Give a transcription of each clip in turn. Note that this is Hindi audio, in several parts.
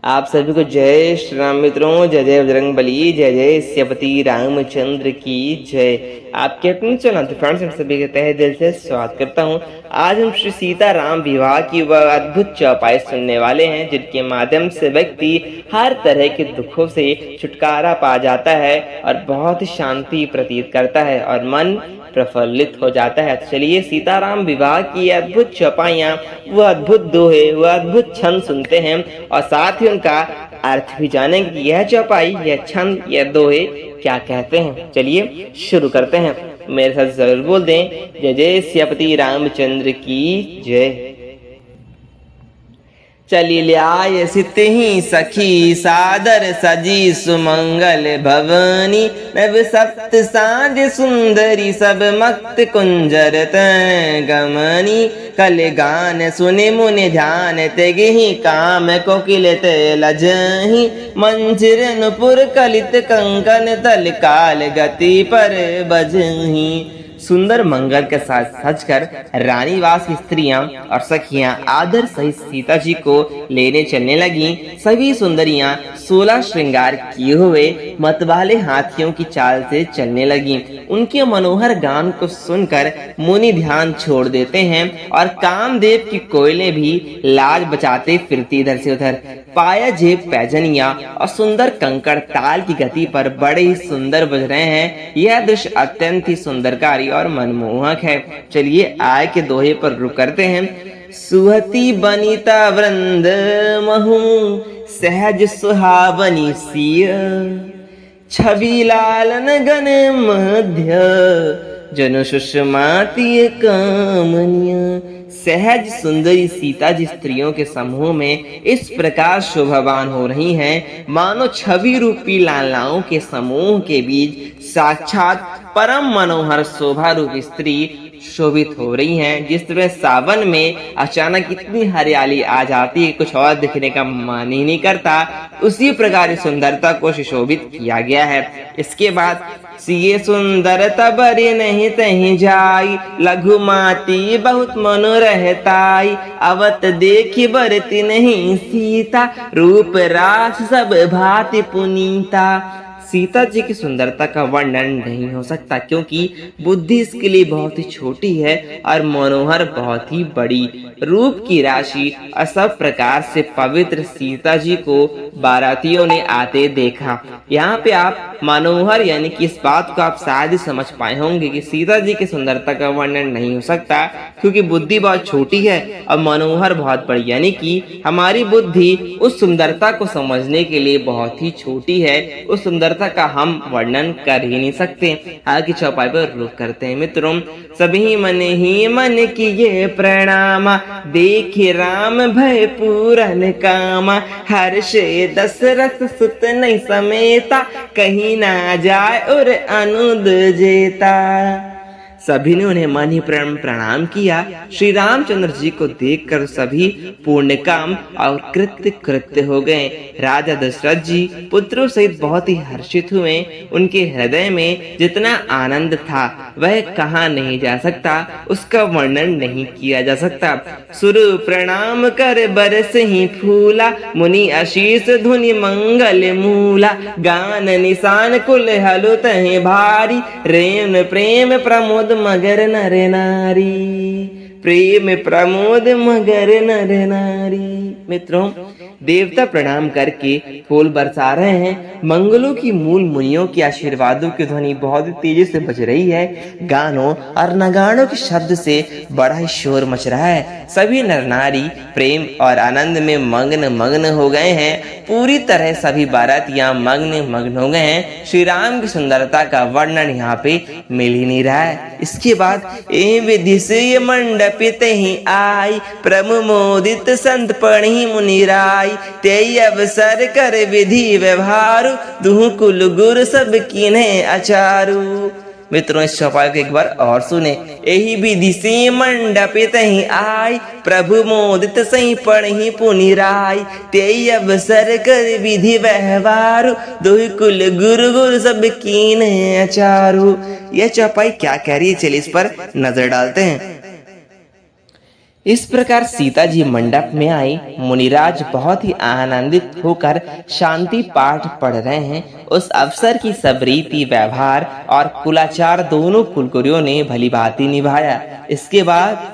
आप सभी को जय श्री राम मित्रों, जय जय बजरंगबली, जय जय सियापति रामचंद्र की जय। आपके अपने चैनल फ्रेंड्स सभी के तहे दिल से स्वागत करता हूं। आज हम श्री सीता राम विवाह की वह अद्भुत चौपाई सुनने वाले हैं, जिनके माध्यम से व्यक्ति हर तरह के दुखों से छुटकारा पा जाता है और बहुत शांति प्रतीत करता है और मन प्रफुल्लित हो जाता है। चलिए सीताराम विवाह की अद्भुत चौपाइयाँ, वह अद्भुत दोहे, वह अद्भुत छंद सुनते हैं और साथ ही उनका अर्थ भी जानेंगे कि यह चौपाई, यह छंद, यह दोहे क्या कहते हैं। चलिए शुरू करते हैं। मेरे साथ जरूर बोल दें, जय जय सियापति रामचंद्र की जय। चली ल्याय सितहि सखी सादर सजी सुमंगल भवनी, नव सप्त साज सुंदरी सब मक्त कुंजर गमनी। कल गान सुनि मुनि ध्यान तेगहि काम कोकिल लजहि, मंजिर नुपुर कलित कंकन तल काल गति पर बजहि। सुंदर मंगल के साथ सजकर रानीवास की स्त्रियां और सखियां आदर सहित सीता जी को लेने चलने लगी। सभी सुंदरियां 16 श्रृंगार किए हुए मतवाले हाथियों की चाल से चलने लगी। उनके मनोहर गान को सुनकर मुनि ध्यान छोड़ देते हैं और कामदेव की कोयलें भी लाज बचाते फिरती इधर से उधर। पाया जेब पैजनिया और सुंदर कंकड़ ताल की गति पर बड़े ही सुंदर बज रहे हैं। यह दृश्य अत्यंत ही सुंदरकारी और मनमोहक है। चलिए आय के दोहे पर रुक करते हैं। सुहती बनिता वृंद महु, सहज सुहावनी सिय, छवि लालन गण मध्य, जनु सुषमाति कामनिया। सहज सुंदरी सीता जी स्त्रियों के समूह में इस प्रकार शोभावान हो रही हैं, मानो छवि रूपी लालाओं के समूह के बीच साक्षात परम मनोहर शोभा रूपी स्त्री शोभित हो रही हैं। जिस तरह सावन में अचानक इतनी हरियाली आ जाती है, कुछ और दिखने का मन ही नहीं करता, उसी प्रकार सुंदरता को सुशोभित किया गया है। इसके बाद सिए सुंदरता बरी नहीं तहीं जाई, लघु माती बहुत मनो रहताई, अवत देखी बरती नहीं सीता, रूप रास सब भांति पुनीता। सीता जी की सुंदरता का वर्णन नहीं हो सकता, क्योंकि बुद्धि इसके लिए बहुत ही छोटी है और मनोहर बहुत ही बड़ी। रूप की राशि और सब प्रकार से पवित्र सीता जी को बारातियों ने आते देखा। यहाँ पे आप मनोहर यानी कि इस बात को आप शायद ही समझ पाए होंगे कि सीता जी की सुंदरता का वर्णन नहीं हो सकता, क्योंकि बुद्धि बहुत छोटी है और मनोहर बहुत बड़ी, यानी कि हमारी बुद्धि उस सुंदरता को समझने के लिए बहुत ही छोटी है। उस सुंदरता का हम वर्णन कर ही नहीं सकते। आगे चौपाई पर रुक करते हैं मित्रों। सभी मन ही मन किए प्रणाम, देखे राम भय पूरन कामा, हर्षे दशरथ सुत नहीं समेता, कहीं ना जाए और अनुद जेता। सभी ने उन्हें मन ही प्रणाम किया। श्री रामचंद्र जी को देखकर सभी पूर्ण काम और कृत्य हो गए। राजा दशरथ जी पुत्रों सहित बहुत ही हर्षित हुए। उनके हृदय में जितना आनंद था वह कहा नहीं जा सकता, उसका वर्णन नहीं किया जा सकता। सुरु प्रणाम कर बरस ही फूला, मुनि आशीष धुनि मंगल मूला, गान निशान कुल हलो तहे भारी, रेम प्रेम प्रमोद मगर नर नारी, प्रेम प्रमोद मगर नर नारी। मित्रों, देवता प्रणाम करके फूल बरसा रहे हैं। मंगलों की मूल मुनियों के आशीर्वादों की ध्वनि बहुत तेजी से बज रही है। गानों और नगाड़ों के शब्द से बड़ा ही शोर मच रहा है। सभी नर नारी प्रेम और आनंद में मग्न हो गए हैं। पूरी तरह सभी बारातियां मग्न हो गए हैं। श्री राम की सुंदरता का वर्णन यहाँ पे मिल ही नहीं रहा है। इसके बाद ए विधि से मंडप ही आई, प्रमुदित संत पढ़ी मुनिराय, ते अवसर कर विधि व्यवहार, दुह कुल गुर सब कीन्हे आचारू। मित्रों, इस चौपाई को एक बार और सुने। यही विधि से मंडप तही आई, प्रभु मोदित सही पढ़ी पुनिराय, ते अवसर कर विधि व्यवहार, दुह कुल गुरु सब कीन्हे आचारू। यह चौपाई क्या कह रही है, चलिए इस पर नजर डालते हैं। इस प्रकार सीता जी मंडप में आई। मुनिराज बहुत ही आनंदित होकर शांति पाठ पढ़ रहे हैं। उस अवसर की सब रीति व्यवहार और कुलाचार दोनों कुलगुरुओं ने भली भांति निभाया। इसके बाद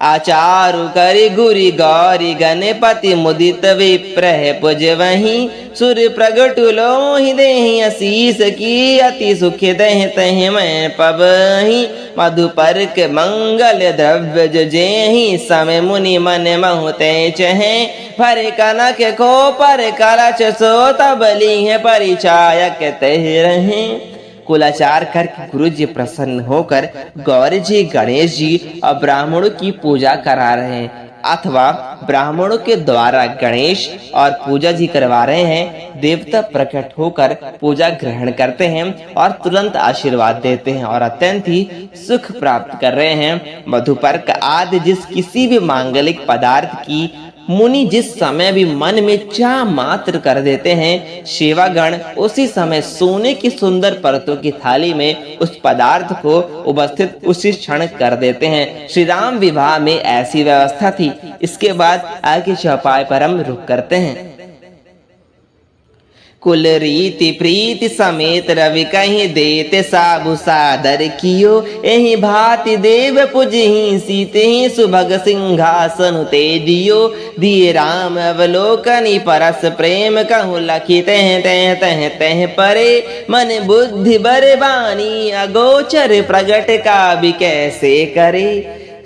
आचारु करि गुरी गौरी गणपति मुदित विप्रह पुज वही सुर प्रगट लोहि देहि असीस की अति सुख देह तह मैं पबहि मधुपर्क मंगल द्रव्य जो जेहि समय मुनि मन महुते चहे भरे कनक को पर कलच सो तबली है परिचायक तह रहे। कुलाचार करके गुरु जी प्रसन्न होकर गौरी जी, गणेश जी और ब्राह्मणों की पूजा करा रहे हैं, अथवा ब्राह्मणों के द्वारा गणेश और पूजा जी करवा रहे हैं। देवता प्रकट होकर पूजा ग्रहण करते हैं और तुरंत आशीर्वाद देते हैं और अत्यंत ही सुख प्राप्त कर रहे हैं। मधुपर्क आदि जिस किसी भी मांगलिक पदार्थ की मुनि जिस समय भी मन में चाह मात्र कर देते हैं, सेवागण उसी समय सोने की सुंदर परतों की थाली में उस पदार्थ को उपस्थित उसी क्षण कर देते हैं। श्री राम विवाह में ऐसी व्यवस्था थी। इसके बाद आगे चौपाई पर हम रुक करते हैं। कुल रीति प्रीति समेत रवि कहीं देते साबु सादर कियो एहि भांति देव पुजहि सीते ही सुभग सिंहासन ते दियो दिए राम अवलोकनी परस प्रेम कहूँ लखी तह तह तह तह परे मन बुद्धि बर बानी अगोचर प्रगट का भी कैसे करे।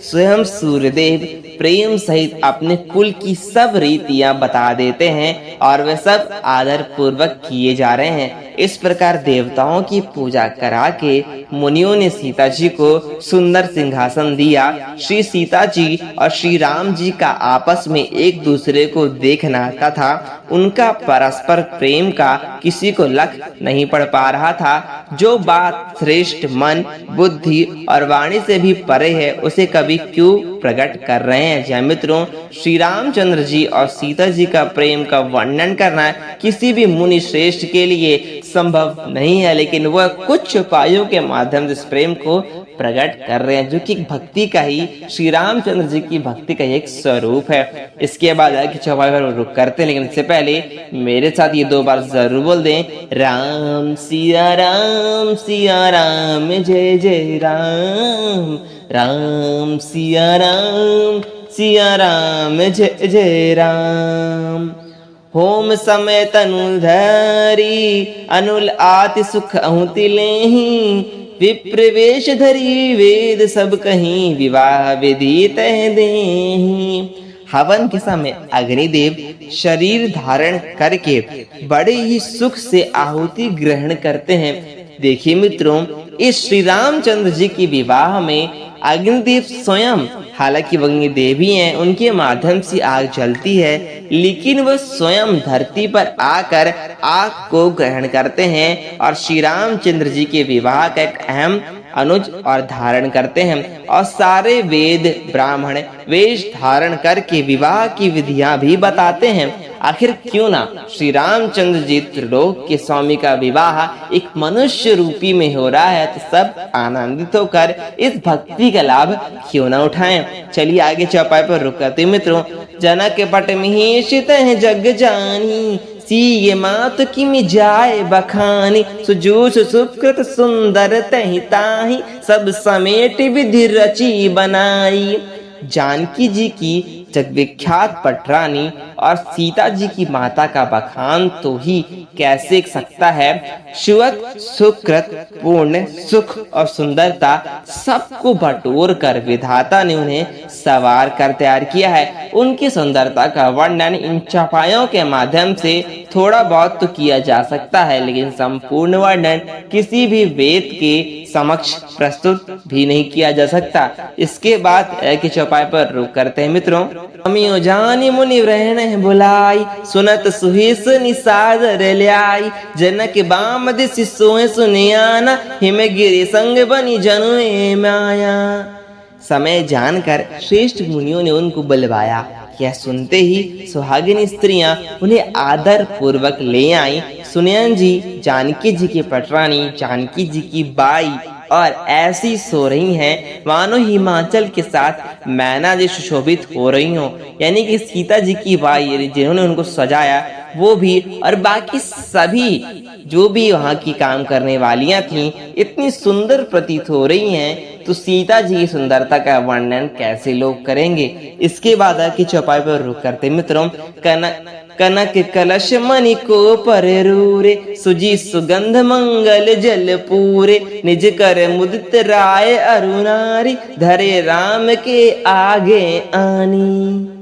स्वयं सूर्यदेव प्रेम सहित अपने कुल की सब रीतियां बता देते हैं और वे सब आदर पूर्वक किए जा रहे हैं। इस प्रकार देवताओं की पूजा करा के मुनियों ने सीता जी को सुंदर सिंहासन दिया। श्री सीता जी और श्री राम जी का आपस में एक दूसरे को देखना तथा उनका परस्पर प्रेम का किसी को लख नहीं पड़ पा रहा था। जो बात श्रेष्ठ मन, बुद्धि और वाणी से भी परे है, उसे कभी क्यों प्रकट कर रहे हैं। जय मित्रों, श्री रामचंद्र जी और सीता जी का प्रेम का वर्णन करना किसी भी मुनि श्रेष्ठ के लिए संभव नहीं है, लेकिन वह कुछ उपायों के माध्यम से इस प्रेम को प्रकट कर रहे हैं, जो कि भक्ति का ही, श्री रामचंद्र जी की भक्ति का एक स्वरूप है। इसके बाद आगे चौपाई पर रुक करते हैं, लेकिन इससे पहले मेरे साथ ये 2 बार जरूर बोल दें, राम सिया राम जय जय राम, राम सिया राम जय जय राम। होम समय तनु धरी अनुल आति सुख अहुति लेहि विप्रवेश धरी वेद सब कहीं विवाह विधि तह देहि। हवन के समय अग्निदेव शरीर धारण करके बड़े ही सुख से आहुति ग्रहण करते हैं। देखिए मित्रों, इस श्री रामचंद्र जी की विवाह में अग्निदेव स्वयं, हालांकि वो देवी हैं, उनके माध्यम से आग जलती है, लेकिन वह स्वयं धरती पर आकर आग को ग्रहण करते हैं और श्री रामचंद्र जी के विवाह का एक अहम अनुज और धारण करते हैं। और सारे वेद ब्राह्मण वेश धारण करके विवाह की विधियां भी बताते हैं। आखिर क्यों ना श्री रामचंद्र जी त्रिलोक के स्वामी का विवाह एक मनुष्य रूपी में हो रहा है, तो सब आनंदित होकर इस भक्ति का लाभ क्यों ना उठाएं। चलिए आगे चौपाई पर रुक करते मित्रों। जनक पट महेशित है जग जानी सीये मात किमि जाय बखानी सुजूस सुकृत सुंदर तहि ताहि सब समेट विधि रची बनाई। जानकी जी की जगविख्यात पटरानी और सीता जी की माता का बखान तो ही कैसे सकता है। शिवत सुकृत पूर्ण सुख और सुंदरता सबको बटोर कर विधाता ने उन्हें सवार कर तैयार किया है। उनकी सुंदरता का वर्णन इन चौपाइयों के माध्यम से थोड़ा बहुत तो किया जा सकता है, लेकिन संपूर्ण वर्णन किसी भी वेद के समक्ष प्रस्तुत भी नहीं किया जा सकता। इसके बाद एक चौपाई पर रुक करते हैं मित्रों। अमियो जानी मुनि रहने बुलाई सुनत सुहिस निसादर ल्याई जनक बाम दिसि सोए सुनियाना हिमगिरि संग बनी जनुए माया। समय जानकर श्रेष्ठ मुनियों ने उनको बुलवाया। यह सुनते ही सुहागिनी स्त्रियां उन्हें आदर पूर्वक ले आई। सुनयन जी जानकी जी की पटरानी, जानकी जी की बाई और ऐसी सो रही हैं मानो हिमाचल के साथ मैना जी सुशोभित हो रही हो। यानी कि सीता जी की भाई जिन्होंने उनको सजाया वो भी और बाकी सभी जो भी वहाँ की काम करने वालियां थीं इतनी सुंदर प्रतीत हो रही हैं, तो सीता जी की सुंदरता का वर्णन कैसे लोग करेंगे। इसके बाद की चौपाई पर रुक करते मित्रों, कनक कलश मणि को पर रूरे, सुजी सुगंध मंगल जल पूरे, निज कर मुदित राय अरुणारी, धरे राम के आगे आनी।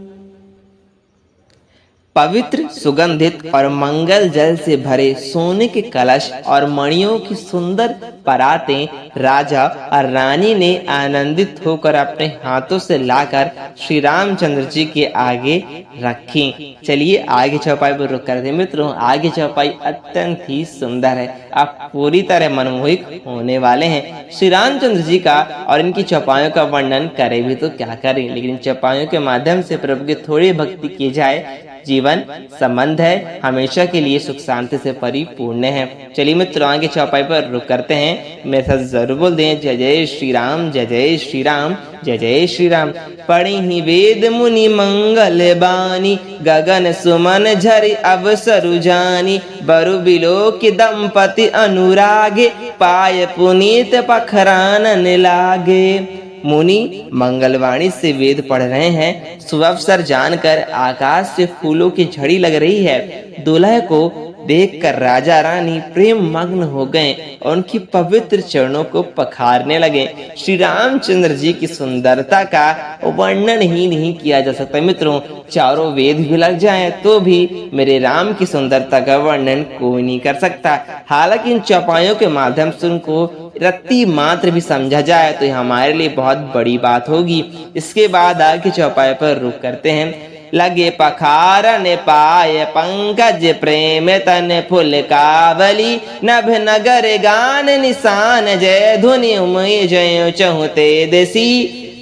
पवित्र सुगंधित और मंगल जल से भरे सोने के कलश और मणियों की सुंदर परातें राजा और रानी ने आनंदित होकर अपने हाथों से लाकर श्री रामचंद्र जी के आगे रखी। चलिए आगे चौपाई पर रुक करते मित्रों, आगे चौपाई अत्यंत ही सुंदर है, आप पूरी तरह मनमोहित होने वाले हैं। श्री रामचंद्र जी का और इनकी चौपाइयों का वर्णन करें भी तो क्या करें, लेकिन चौपाइयों के माध्यम से प्रभु की थोड़ी भक्ति की जाए, जीवन संबंध है हमेशा के लिए सुख शांति से परिपूर्ण है। चलिए मित्रों आगे चौपाई पर रुक करते हैं, मेरे साथ जरूर बोल दें जय जय श्री राम, जय जय श्री राम, जय जय श्री राम। पढ़ी ही वेद मुनि मंगल बानी, गगन सुमन झरि अवसरु जानी, बरु बिलो की दंपति अनुरागे, पाय पुनीत पखरानन लागे। मुनि मंगलवाणी से वेद पढ़ रहे हैं, सुअवसर जानकर आकाश से फूलों की झड़ी लग रही है। दुल्हे को देखकर राजा रानी प्रेम मग्न हो गए और उनकी पवित्र चरणों को पखारने लगे। श्री रामचंद्र जी की सुंदरता का वर्णन ही नहीं किया जा सकता मित्रों, चारों वेद भी लग जाएं तो भी मेरे राम की सुंदरता का वर्णन कोई नहीं कर सकता। हालांकि इन चौपाइयों के माध्यम से उनको रत्ती मात्र भी समझा जाए तो हमारे लिए बहुत बड़ी बात होगी। इसके बाद आगे चौपाई पर रुक करते हैं, लगे पखारन पाय पंकज प्रेम तन फुल कावली, नभ नगर गान निशान जय धुनि उमय जय चहुते देसी,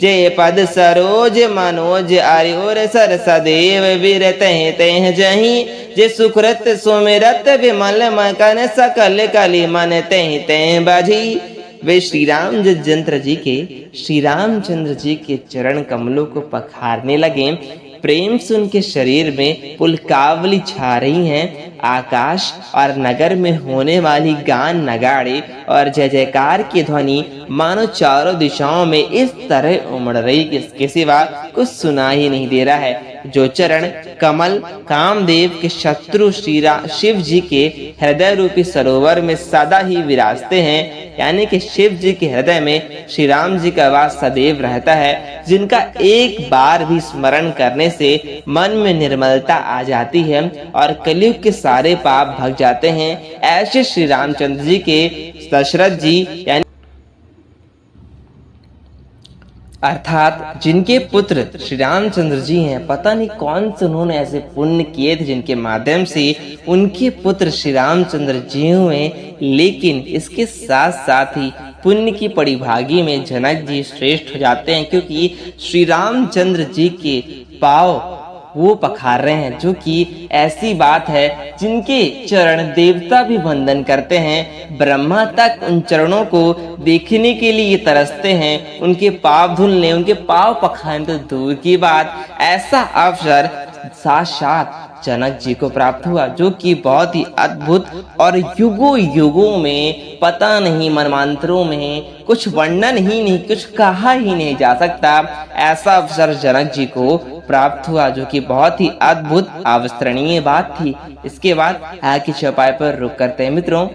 जय पद सरोज मनोज अरियोर सर सदेव वीर तह तह जही, जे सुकृत सुमिरत विमल मकन सकल कली मन तह तह बजी। वे श्री रामचंद्र जी के चरण कमलों को पखारने लगे। प्रेम से उनके शरीर में पुलकावली छा रही हैं। आकाश और नगर में होने वाली गान नगाड़े और जय जयकार की ध्वनि मानो चारों दिशाओं में इस तरह उमड़ रही कि इसके सिवा कुछ सुना ही नहीं दे रहा है। जो चरण कमल कामदेव के शत्रु शिव जी के हृदय रूपी सरोवर में सदा ही विराजते हैं, यानी कि शिव जी के हृदय में श्री राम जी का वास सदैव रहता है, जिनका एक बार भी स्मरण करने से मन में निर्मलता आ जाती है और कलयुग के सारे पाप भग जाते हैं। ऐसे श्री रामचंद्र जी के दशरथ जी यानी अर्थात जिनके पुत्र श्री रामचंद्र जी हैं, पता नहीं कौन से उन्होंने ऐसे पुण्य किए थे जिनके माध्यम से उनके पुत्र श्री रामचंद्र जी हुए। लेकिन इसके साथ साथ ही पुण्य की परिभागी में जनक जी श्रेष्ठ हो जाते हैं, क्योंकि श्री रामचंद्र जी के पांव वो पखार रहे हैं, जो कि ऐसी बात है जिनके चरण देवता भी वंदन करते हैं। ब्रह्मा तक उन चरणों को देखने के लिए तरसते हैं। उनके पाव धुलने, उनके पाव पखारने तो दूर की बात, ऐसा अवसर साक्षात जनक जी को प्राप्त हुआ, जो कि बहुत ही अद्भुत और युगों युगों में पता नहीं मनमांतरों में कुछ वर्णन ही नहीं, कुछ कहा ही नहीं जा सकता। ऐसा अवसर जनक जी को प्राप्त हुआ, जो कि बहुत ही अद्भुत अविस्मरणीय बात थी। इसके बाद आगे चौपाई पर रुक करते हैं मित्रों,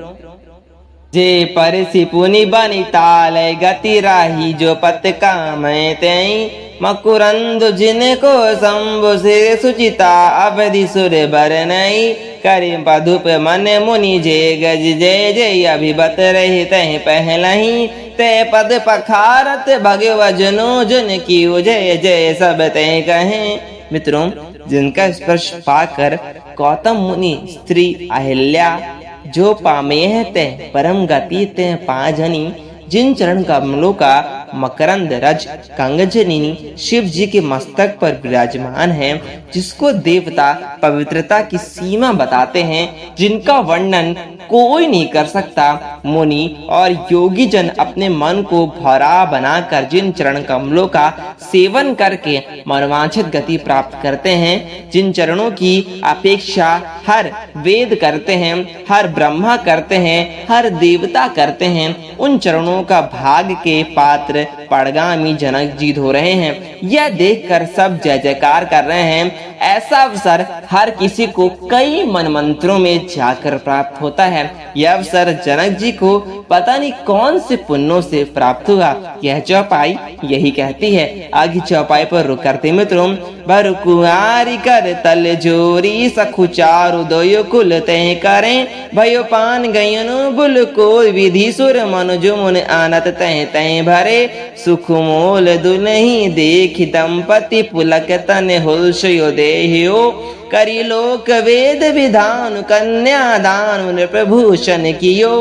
जे परिसि पुनि बनि ताल गति राही, जो पत कामय तई मकुरंद जिनको शंभु सिर सुचिता, अवधि सुर बरनई करि पधुप मन मुनि, जे गज जय जय अभिबत रही तह पहलही, ते पद पखारत भगवजनो जन की जय जय सब तय कहें। मित्रों, जिनका स्पर्श पाकर गौतम मुनि स्त्री अहिल्या जो पामे ते परम गति ते पाजनी, जिन चरण कमलों का मकरंद रज कंगजनी शिव जी के मस्तक पर विराजमान है, जिसको देवता पवित्रता की सीमा बताते हैं, जिनका वर्णन कोई नहीं कर सकता, मुनि और योगी जन अपने मन को भौरा बनाकर जिन चरण कमलों का सेवन करके मनवांछित गति प्राप्त करते हैं, जिन चरणों की अपेक्षा हर वेद करते हैं, हर ब्रह्मा करते हैं, हर देवता करते हैं, उन चरणों का भाग के पात्र पड़गामी जनक जी धो रहे हैं। यह देखकर सब जय जयकार कर रहे हैं। ऐसा अवसर हर किसी को कई मनमंत्रों में जाकर प्राप्त होता है। यह अवसर जनक जी को पता नहीं कौन से पुण्यों से प्राप्त हुआ। यह चौपाई यही कहती है। आगे चौपाई पर रुक करते मित्रों। भर कुआरी कर तल जोरी सखु चारु दोयो कुल तय करें, भयो पान गयनु बुल को विधि सुर मन जो मुन आनत तय तय भरे, सुख मोल दुलही देख दंपति पुलक तन हुल्सयो देहियो, करी लोक वेद विधान कन्यादान नृप्रभूषण कियो।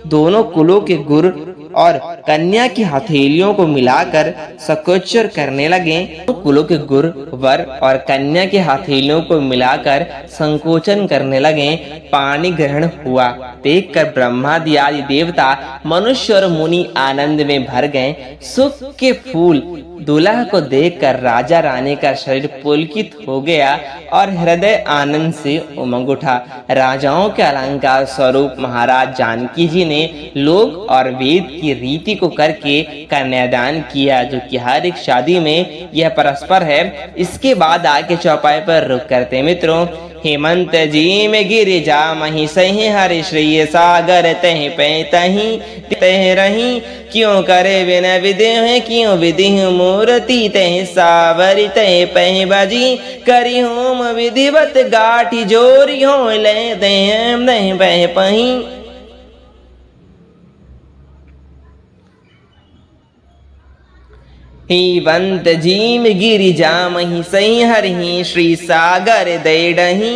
दोनों कुलों के गुर और कन्या की हथेलियों को मिलाकर सकोचर करने लगे। कुलों के गुर वर और कन्या की हथेलियों को मिलाकर संकोचन करने लगे। पानी ग्रहण हुआ देखकर ब्रह्मादि आदि देवता मनुष्य और मुनि आनंद में भर गए। सुख के फूल दूल्हा को देखकर राजा रानी का शरीर पुलकित हो गया और हृदय आनंद से उमंग उठा। राजाओं के अलंकार स्वरूप महाराज जानकी जी ने लोक और वेद की रीति को करके कन्यादान किया, जो कि हर एक शादी में यह परस्पर है। इसके बाद आके चौपाई पर रुक करते मित्रों। हेमंत जी में गिरिजा मही सही हरि श्री सागर तह पे तही तह रही, क्यों करे बिना विधि है क्यों विधि मूर्ति तह सावरी तह पह बजी, करी होम विधिवत गाठी जोरी हो ले दे नहीं बह पही। हेमंत जी में गिरिजा मही सही हरि श्री सागर दे डही,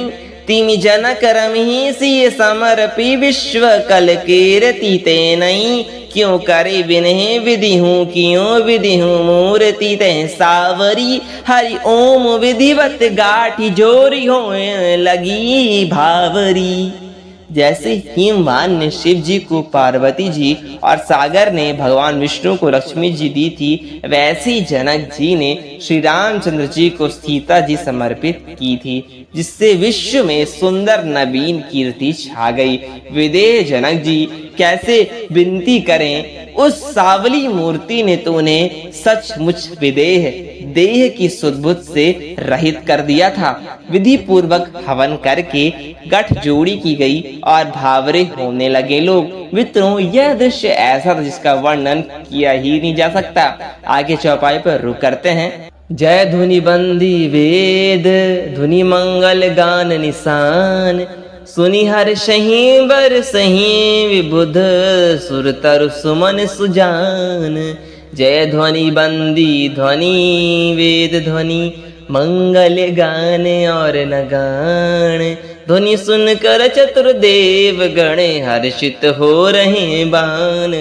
तिमि जनक रमही सिय समर्पी विश्व कल कीर्ति ते नई, क्यों करे बिनहि विधि हूँ क्यों विधि हूँ मूर्ति तह सावरी, हरि ओम विधिवत गाठी जोरी हो लगी भावरी। जैसे हिमवान ने शिव जी को पार्वती जी और सागर ने भगवान विष्णु को लक्ष्मी जी दी थी, वैसे ही जनक जी ने श्री रामचंद्र जी को सीता जी समर्पित की थी, जिससे विश्व में सुंदर नवीन कीर्ति छा गई। विदेह जनक जी कैसे विनती करें, उस सावली मूर्ति ने तो उन्हें सचमुच विदेह देह की सुदबुद से रहित कर दिया था। विधि पूर्वक हवन करके गठ जोड़ी की गई और भावरे होने लगे लोग। मित्रों, यह दृश्य ऐसा था जिसका वर्णन किया ही नहीं जा सकता। आगे चौपाई पर रुक करते हैं। जय धुनि बंदी वेद धुनि मंगल गान निशान, सुनि हर सही बर सही विबुध सुर तरु सुमन सुजान। जय ध्वनि बंदी ध्वनि वेद ध्वनि मंगल गान और नगान, ध्वनि सुनकर चतुर्देव गण हर्षित हो रहे बाण,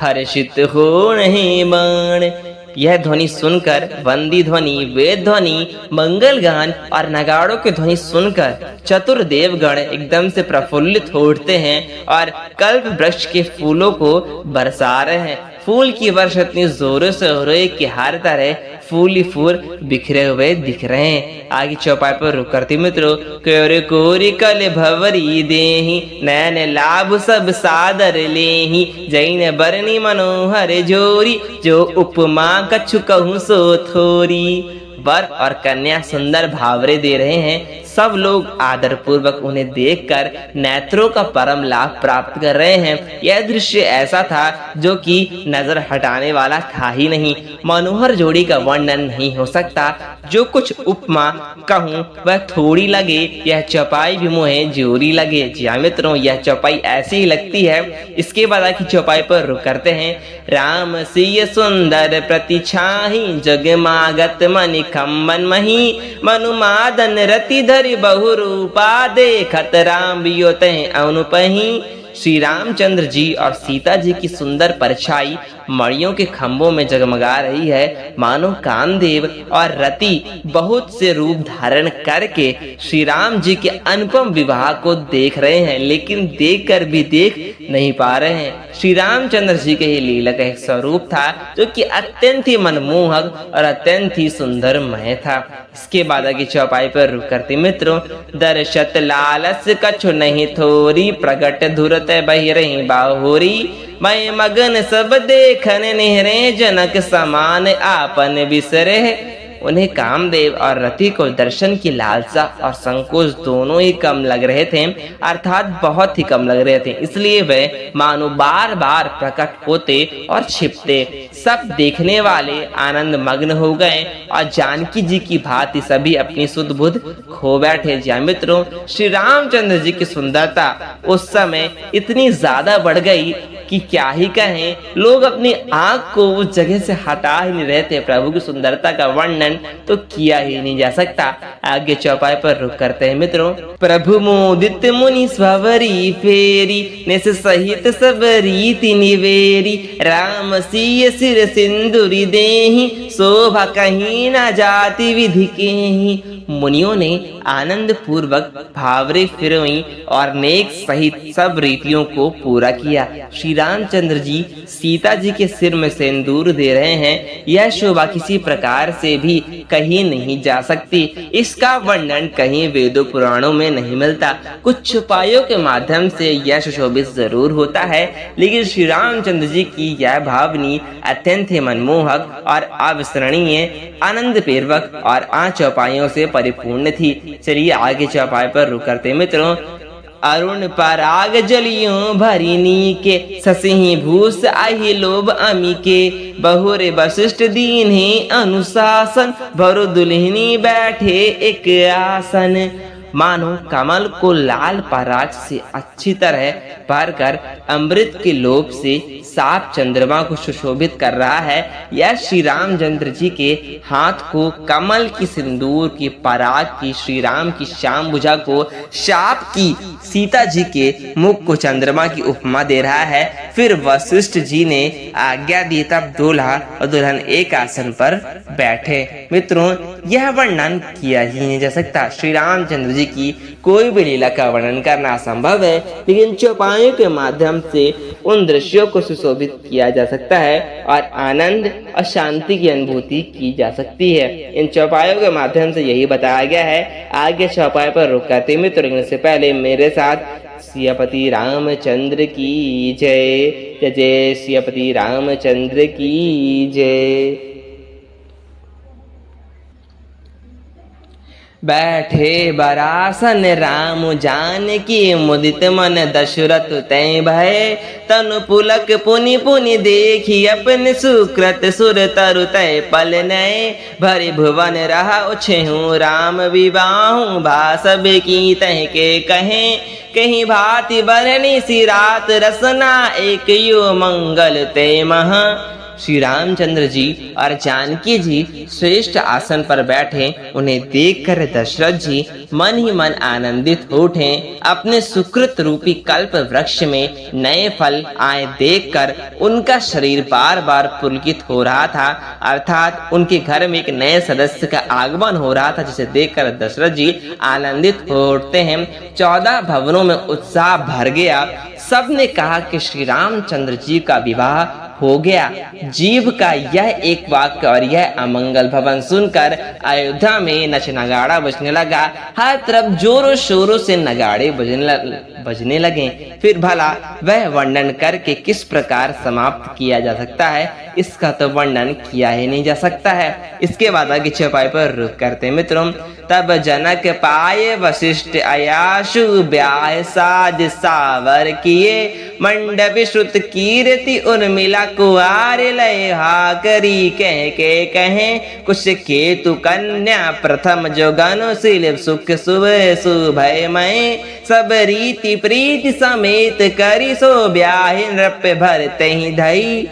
हर्षित हो रहे बाण। यह ध्वनि सुनकर वंदी ध्वनि वेद ध्वनि मंगल गान और नगाड़ों की ध्वनि सुनकर चतुर्देव गण एकदम से प्रफुल्लित हो उठते हैं और कल्प वृक्ष के फूलों को बरसा रहे हैं। फूल की वर्ष इतनी जोरों से हो रही कि हर तरह फूल ही फूल बिखरे हुए दिख रहे हैं। आगे चौपाई पर रुक करती मित्रों। कोरी कोरी कल भवरी देही, नैन लाभ सब सादर लेही, जैन बरनी मनोहर जोरी, जो उपमा कछु कहूँ सो थोरी। वर और कन्या सुंदर भावरे दे रहे हैं। सब लोग आदर पूर्वक उन्हें देखकर नेत्रों का परम लाभ प्राप्त कर रहे हैं। यह दृश्य ऐसा था जो कि नजर हटाने वाला था ही नहीं। मनोहर जोड़ी का वर्णन नहीं हो सकता। जो कुछ उपमा कहूँ वह थोड़ी लगे, यह चौपाई भी मोहे जोरी लगे। जी हाँ मित्रों, यह चौपाई ऐसी ही लगती है। इसके बाद की चौपाई पर रुक करते हैं। राम सिय सुंदर प्रतिछाही, जगमागत मनि खम्बन मही, मनुमादन रति धरि बहु रूपा, देखत राम बियो तह अनुपही। श्री रामचंद्र जी और सीता जी की सुंदर परछाई मणियों के खंभों में जगमगा रही है, मानो कामदेव और रति बहुत से रूप धारण करके श्री राम जी के अनुपम विवाह को देख रहे हैं, लेकिन देखकर भी देख नहीं पा रहे हैं। श्री रामचंद्र जी के ही लीला का एक स्वरूप था जो कि अत्यंत ही मनमोहक और अत्यंत ही सुंदरमय था। इसके बाद की चौपाई पर रुक करते मित्रों, दर्शत लालस कछु नहीं थोरी, प्रगट धुरत बहिरही बाहोरी, मैं मगन सब देखन निहरे, जनक समान आपन बिसरे। उन्हें कामदेव और रति को दर्शन की लालसा और संकोच दोनों ही कम लग रहे थे, अर्थात बहुत ही कम लग रहे थे। इसलिए वे मानो बार बार प्रकट होते और छिपते। सब देखने वाले आनंद मग्न हो गए और जानकी जी की भांति सभी अपनी सुध बुध खो बैठे। जी मित्रों, श्री रामचंद्र जी की सुंदरता उस समय इतनी ज्यादा बढ़ गई कि क्या ही कहें, लोग अपनी आंख को उस जगह से हटा ही नहीं रहे थे। प्रभु की सुंदरता का वर्णन तो किया ही नहीं जा सकता। आगे चौपाई पर रुक करते हैं मित्रों, प्रभु मोदित मुनि स्वरी फेरी, निस सहित सब रीति निवेरी, राम सिय सिर सिंदूरी देहि, शोभा कहीं न जाति विधि केहि। मुनियों ने आनंद पूर्वक भावरे फिरोई और नेक सहित सब रीतियों को पूरा किया। श्री रामचंद्र जी सीता जी के सिर में सिंदूर दे रहे हैं, यह शोभा किसी प्रकार से भी कहीं नहीं जा सकती। इसका वर्णन कहीं वेदों पुराणों में नहीं मिलता। कुछ उपायों के माध्यम से यह सुशोभित जरूर होता है, लेकिन श्री रामचंद्र जी की यह भावनी अत्यंत ही मनमोहक और अविस्मरणीय, आनंद पूर्वक और 8 चौपाइयों से परिपूर्ण थी। चलिए आगे चौपाई पर रुक करते मित्रों, अरुण पराग जलियों भरिनी के, ससिही भूस आही लोभ अमी के, बहुरे वशिष्ठ दीन ही अनुशासन, भरु दुल्हनी बैठे एक आसन। मानो कमल को लाल पराग से अच्छी तरह भरकर अमृत के लोभ से साफ चंद्रमा को सुशोभित कर रहा है। यह श्री रामचंद्र जी के हाथ को कमल की सिंदूर की पराग की, श्री राम की श्याम भुजा को शाप की सीता जी के मुख को चंद्रमा की उपमा दे रहा है। फिर वशिष्ठ जी ने आज्ञा दी, तब दूल्हा और दुल्हन एक आसन पर बैठे। मित्रों, यह वर्णन किया ही नहीं जा सकता। श्री रामचंद्र जी की कोई भी लीला का वर्णन करना असंभव है, लेकिन चौपाइयों के माध्यम से उन दृश्यों को सुशोभित किया जा सकता है और आनंद और शांति की अनुभूति की जा सकती है। इन चौपाइयों के माध्यम से यही बताया गया है। आगे चौपाई पर रुक करते मित्रों, इससे पहले मेरे साथ सियापति रामचंद्र की जय। जय जय सियापति रामचंद्र की जय। बैठे बरासन राम जानकी, मुदित मन दशरथ तै भय, तनु पुलक पुनि पुनि देखी, अपने सुकृत सुर तरु तय पल नय, भरि भुवन रहा उछहु राम विवाहु, भासब की तह के कहे, कहीं भांति बरनी सी रात रसना, एक यो मंगल ते महा। श्री रामचंद्र जी और जानकी जी श्रेष्ठ आसन पर बैठे। उन्हें देखकर दशरथ जी मन ही मन आनंदित हो उठे। अपने सुकृत रूपी कल्प वृक्ष में नए फल आए देखकर उनका शरीर बार बार पुलकित हो रहा था, अर्थात उनके घर में एक नए सदस्य का आगमन हो रहा था, जिसे देखकर दशरथ जी आनंदित हो उठते हैं। 14 भवनों में उत्साह भर गया। सबने कहा कि श्री रामचंद्र जी का विवाह हो गया। जीव का यह एक वाक्य और यह अमंगल भवन सुनकर अयोध्या में नच नगाड़ा बजने लगा। हर तरफ जोरों शोरों से नगाड़े बजने लगे। फिर भला वह वर्णन करके किस प्रकार समाप्त किया जा सकता है, इसका तो वर्णन किया ही नहीं जा सकता है। इसके बाद आगे चौपाई पर रुक करते मित्रों, तब जनक पाए वशिष्ठ अयाशु, ब्याह साज सावर किए, मंडप श्रुत कीर्ति उर्मिला, कुआर लय हा करी कह के कहे, कुश केतु कन्या प्रथम जोगनु, शिल सुख शुभ सुभय मय, सब रीति प्रीति समेत करी, सो ब्याह नृप भरते ही धई।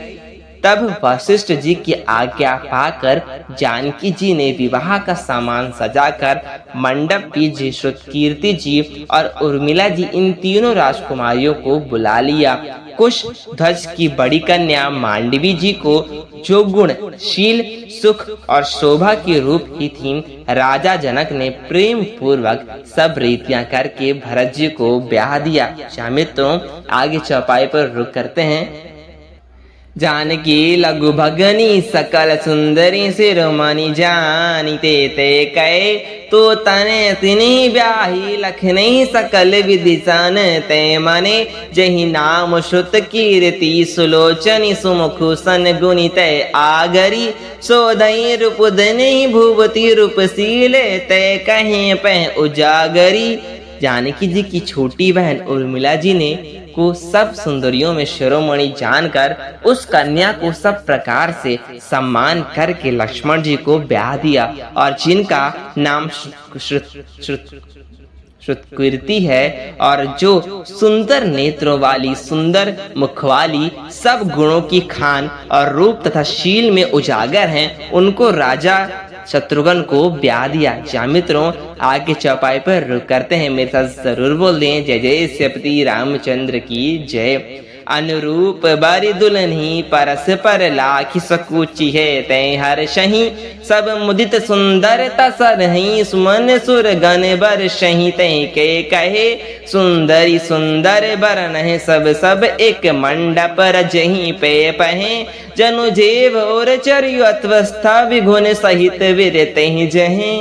तब वशिष्ठ जी की आज्ञा पाकर जानकी जी ने विवाह का सामान सजाकर मंडप जी, श्रुतकीर्ति जी और उर्मिला जी, इन तीनों राजकुमारियों को बुला लिया। कुश ध्वज की बड़ी कन्या मांडवी जी को जो गुण शील सुख और शोभा के रूप ही थी, राजा जनक ने प्रेम पूर्वक सब रीतियां करके भरत जी को ब्याह दिया। मित्रों आगे चौपाई पर रुक करते हैं। जानकी लघु भगनी सकल सुंदरी शिरोमणि जानी ते कहे तो तने तिनी ब्याही लखनी सकल विदिशन ते मने जही नाम श्रुत कीर्ति सुलोचनी सुमुख सन गुणी ते आगरी सोदई रूप धनी भूपति रूप सीले ते कहीं पह उजागरी। जानकी जी की छोटी बहन उर्मिला जी ने को सब सुंदरियों में शिरोमणि जानकर उस कन्या को सब प्रकार से सम्मान करके लक्ष्मण जी को ब्याह दिया, और जिनका नाम श्रुतकीर्ति है और जो सुंदर नेत्रों वाली सुंदर मुख वाली सब गुणों की खान और रूप तथा शील में उजागर हैं, उनको राजा शत्रुघ्न को ब्याह दिया। मित्रों आगे चौपाई पर रुक करते हैं। मेरे साथ जरूर बोल दें जय जय श्रीपति रामचंद्र की जय। अनुरूप बारी दुल्हनी परस्पर लाखी सकुची है तय हर शही सब मुदित सुंदर तसरही सुमन सुर गण बर शही तय के कहे सुंदरी सुंदर बरन है सब एक मंडप रजही पे पहे जनु जेव और चरियो अवस्था विघुन सहित विरते ही जहे।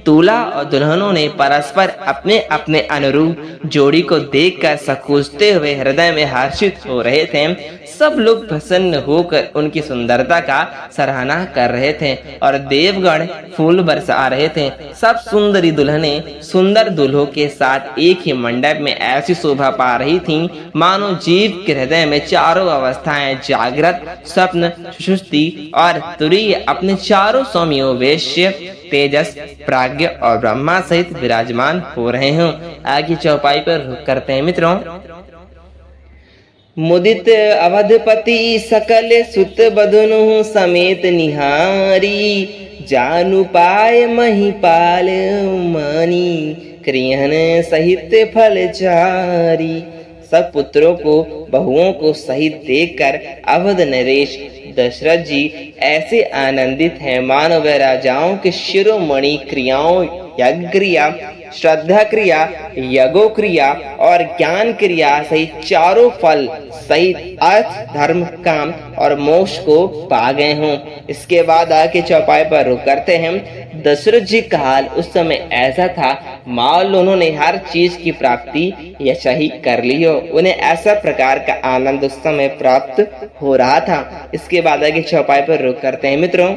दूल्हा और दुल्हनों ने परस्पर अपने अपने अनुरूप जोड़ी को देखकर सकोचते हुए हृदय में हर्षित हो रहे थे। सब लोग प्रसन्न होकर उनकी सुंदरता का सराहना कर रहे थे और देवगण फूल बरसा रहे थे। सब सुंदरी दुल्हनें सुंदर दुल्हों के साथ एक ही मंडप में ऐसी शोभा पा रही थीं, मानो जीव के हृदय में चारों अवस्थाएं जागृत, स्वप्न, सुषुप्ति और तुरीय अपने चारों सौम्यों वेश्य, तेजस, प्राज्ञ और ब्रह्मा सहित विराजमान हो रहे हों। आगे चौपाई पर रुक करते हैं मित्रों। मुदित अवधपति सकल सुत बधनु समेत निहारी जानु पाए महिपाल मानी क्रियन सहित फलचारी। सब पुत्रों को बहुओं को सहित देखकर अवध नरेश दशरथ जी ऐसे आनंदित हैं मानो वे राजाओं के शिरोमणि क्रियाओं यज्ञ क्रिया, श्रद्धा क्रिया, यज्ञो क्रिया और ज्ञान क्रिया सहित चारों फल सहित अर्थ धर्म काम और मोक्ष को पा गए हों। इसके बाद आके चौपाई पर रुक करते हैं। दशरथ जी का हाल उस समय ऐसा था मान लो उन्होंने हर चीज की प्राप्ति यशही कर ली हो। उन्हें ऐसा प्रकार का आनंद उस समय प्राप्त हो रहा था। इसके बाद आगे चौपाई पर रुक करते हैं मित्रों।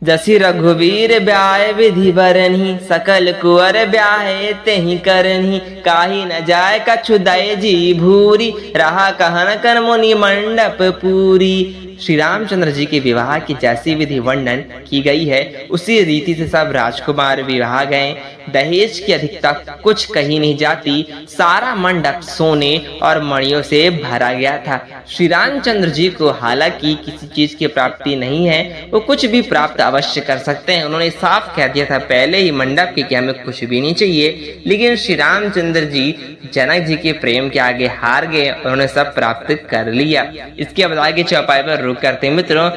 जसी रघुवीर ब्याह विधि बरनी सकल कुंवर ब्याहे तेहि करनी काही न जाय कछु दय जी भूरी रहा कहन कर मुनि मंडप पूरी। श्री रामचंद्र जी के विवाह की जैसी विधि वर्णन की गई है उसी रीति से सब राजकुमार विवाह गए। दहेज की अधिकता कुछ कही नहीं जाती, सारा मंडप सोने और मणियों से भरा गया था। श्री रामचंद्र जी को हालांकि किसी चीज की प्राप्ति नहीं है, वो कुछ भी प्राप्त अवश्य कर सकते हैं। उन्होंने साफ कह दिया था पहले ही मंडप के कि हमें कुछ भी नहीं चाहिए, लेकिन श्री रामचंद्र जी जनक जी के प्रेम के आगे हार गए, उन्होंने सब प्राप्त कर लिया। इसके बाद आगे चौपाई पर रुक करते हैं मित्रों।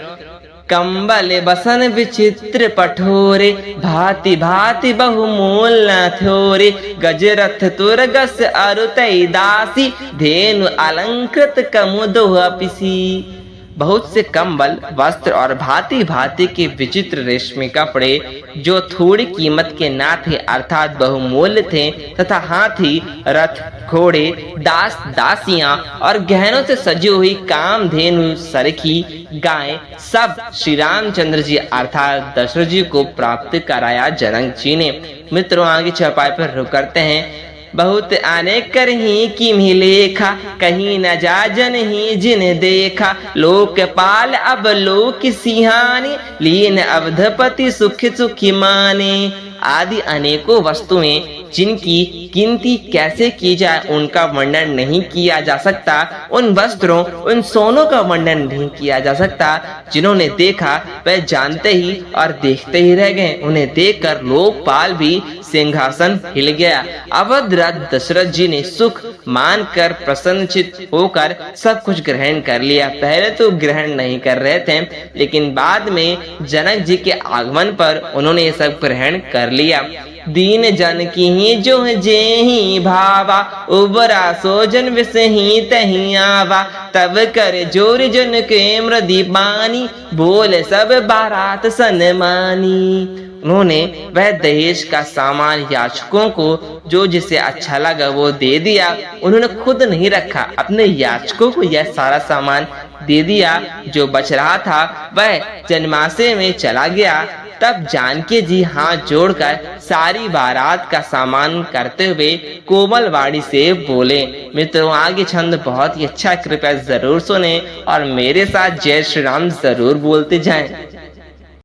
कंबल बसन विचित्र पठोरे भांति भांति बहुमूल थोरे गजरथ तुर गस अरुतई दासी धेनु अलंकृत कमुदोह पिसी। बहुत से कंबल वस्त्र और भांति भांति के विचित्र रेशमी कपड़े जो थोड़ी कीमत के ना थे अर्थात बहुमूल्य थे तथा हाथी रथ घोड़े दास दासियां और गहनों से सजी हुई कामधेनु सरखी गाय सब श्री रामचंद्र जी अर्थात दशरथ जी को प्राप्त कराया जनक जी ने। मित्रों आगे चौपाई पर रुक करते हैं। बहुत आने कर ही किमि लेखा कहीं न जा जन ही जिन देखा लोकपाल अब लोक सिहानी लीन अवधपति सुख सुखी माने। आदि अनेकों वस्तुएं जिनकी गिनती कैसे की जाए उनका वर्णन नहीं किया जा सकता। उन वस्त्रों, उन सोनों का वर्णन नहीं किया जा सकता। जिन्होंने देखा वह जानते ही और देखते ही रह गए। उन्हें देखकर लोकपाल भी सिंहासन हिल गया। अवध राज दशरथ जी ने सुख मानकर प्रसन्नचित होकर सब कुछ ग्रहण कर लिया। पहले तो ग्रहण नहीं कर रहे थे, लेकिन बाद में जनक जी के आगमन पर उन्होंने ये सब ग्रहण कर लिया। दीन जन की ही जो जेहि भावा, उबरा सो जन विसही तही आवा। तब कर जोर जन के मृदि बानी, बोले सब बारात सनमानी। उन्होंने वह दहेज का सामान याचकों को जो जिसे अच्छा लगा वो दे दिया। उन्होंने खुद नहीं रखा, अपने याचकों को यह सारा सामान दे दिया। जो बच रहा था वह जनमासे में चला गया। तब जानकी जी हाथ जोड़कर सारी बारात का सामान करते हुए कोमलवाणी से बोले। मित्रों, आगे छंद बहुत ही अच्छा, कृपया जरूर सुने और मेरे साथ जय श्री राम जरूर बोलते जाएं।